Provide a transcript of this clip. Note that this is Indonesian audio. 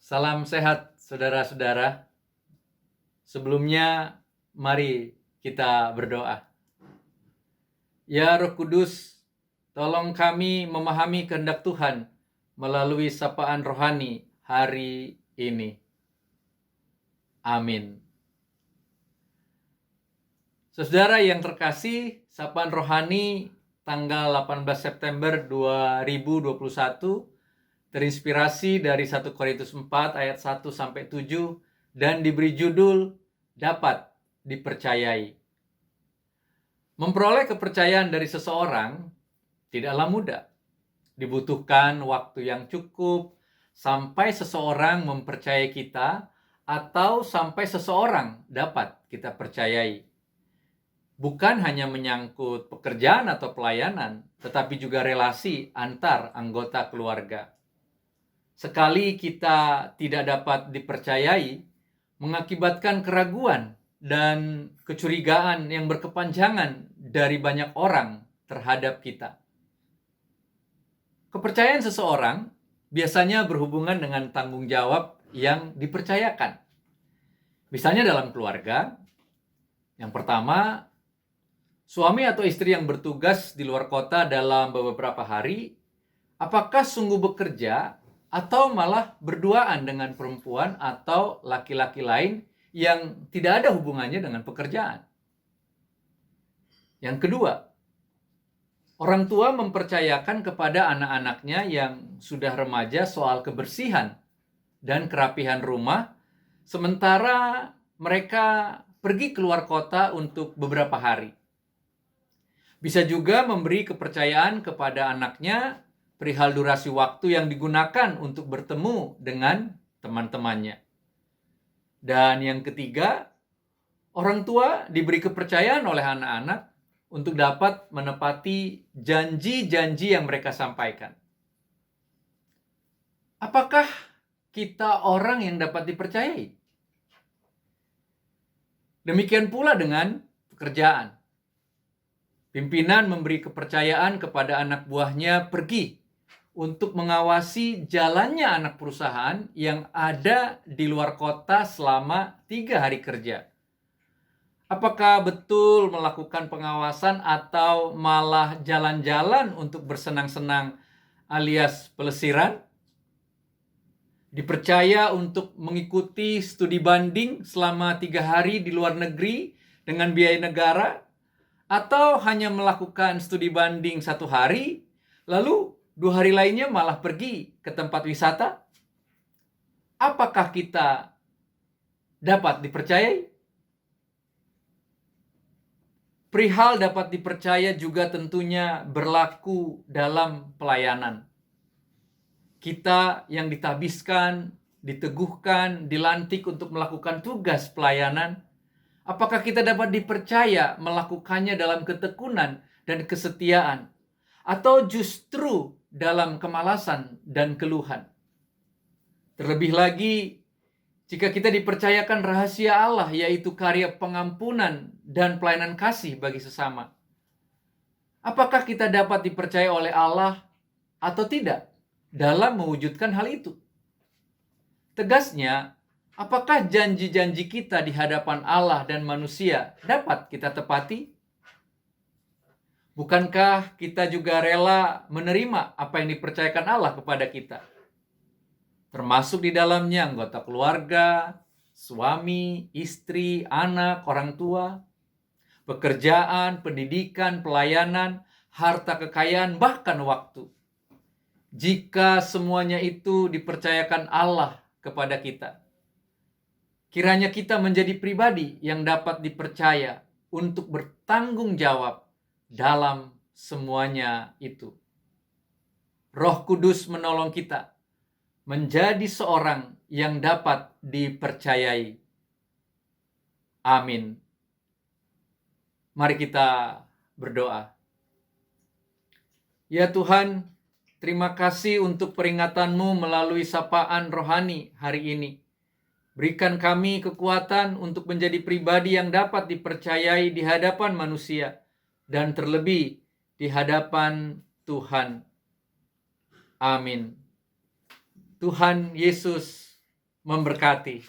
Salam sehat saudara-saudara. Sebelumnya mari kita berdoa. Ya Roh Kudus, tolong kami memahami kehendak Tuhan melalui sapaan rohani hari ini. Amin. Saudara yang terkasih, sapaan rohani tanggal 18 September 2021 terinspirasi dari 1 Korintus 4 ayat 1 sampai 7 dan diberi judul dapat dipercayai. Memperoleh kepercayaan dari seseorang tidaklah mudah. Dibutuhkan waktu yang cukup sampai seseorang mempercayai kita atau sampai seseorang dapat kita percayai. Bukan hanya menyangkut pekerjaan atau pelayanan, tetapi juga relasi antar anggota keluarga. Sekali kita tidak dapat dipercayai, mengakibatkan keraguan dan kecurigaan yang berkepanjangan dari banyak orang terhadap kita. Kepercayaan seseorang biasanya berhubungan dengan tanggung jawab yang dipercayakan. Misalnya dalam keluarga, yang pertama, suami atau istri yang bertugas di luar kota dalam beberapa hari, apakah sungguh bekerja atau malah berduaan dengan perempuan atau laki-laki lain yang tidak ada hubungannya dengan pekerjaan. Yang kedua, orang tua mempercayakan kepada anak-anaknya yang sudah remaja soal kebersihan dan kerapihan rumah, sementara mereka pergi keluar kota untuk beberapa hari. Bisa juga memberi kepercayaan kepada anaknya perihal durasi waktu yang digunakan untuk bertemu dengan teman-temannya. Dan yang ketiga, orang tua diberi kepercayaan oleh anak-anak untuk dapat menepati janji-janji yang mereka sampaikan. Apakah kita orang yang dapat dipercayai? Demikian pula dengan pekerjaan. Pimpinan memberi kepercayaan kepada anak buahnya pergi untuk mengawasi jalannya anak perusahaan yang ada di luar kota selama 3 hari kerja. Apakah betul melakukan pengawasan atau malah jalan-jalan untuk bersenang-senang alias pelesiran? Dipercaya untuk mengikuti studi banding selama 3 hari di luar negeri dengan biaya negara? Atau hanya melakukan studi banding 1 hari, lalu 2 hari lainnya malah pergi ke tempat wisata? Apakah kita dapat dipercayai? Perihal dapat dipercaya juga tentunya berlaku dalam pelayanan. Kita yang ditabiskan, diteguhkan, dilantik untuk melakukan tugas pelayanan, apakah kita dapat dipercaya melakukannya dalam ketekunan dan kesetiaan? Atau justru dalam kemalasan dan keluhan? Terlebih lagi, jika kita dipercayakan rahasia Allah, yaitu karya pengampunan dan pelayanan kasih bagi sesama, apakah kita dapat dipercaya oleh Allah atau tidak dalam mewujudkan hal itu? Tegasnya, apakah janji-janji kita di hadapan Allah dan manusia dapat kita tepati? Bukankah kita juga rela menerima apa yang dipercayakan Allah kepada kita? Termasuk di dalamnya anggota keluarga, suami, istri, anak, orang tua, pekerjaan, pendidikan, pelayanan, harta kekayaan, bahkan waktu. Jika semuanya itu dipercayakan Allah kepada kita, kiranya kita menjadi pribadi yang dapat dipercaya untuk bertanggung jawab dalam semuanya itu. Roh Kudus menolong kita menjadi seorang yang dapat dipercayai. Amin. Mari kita berdoa. Ya Tuhan, terima kasih untuk peringatan-Mu melalui sapaan rohani hari ini. Berikan kami kekuatan untuk menjadi pribadi yang dapat dipercayai di hadapan manusia dan terlebih di hadapan Tuhan. Amin. Tuhan Yesus memberkati.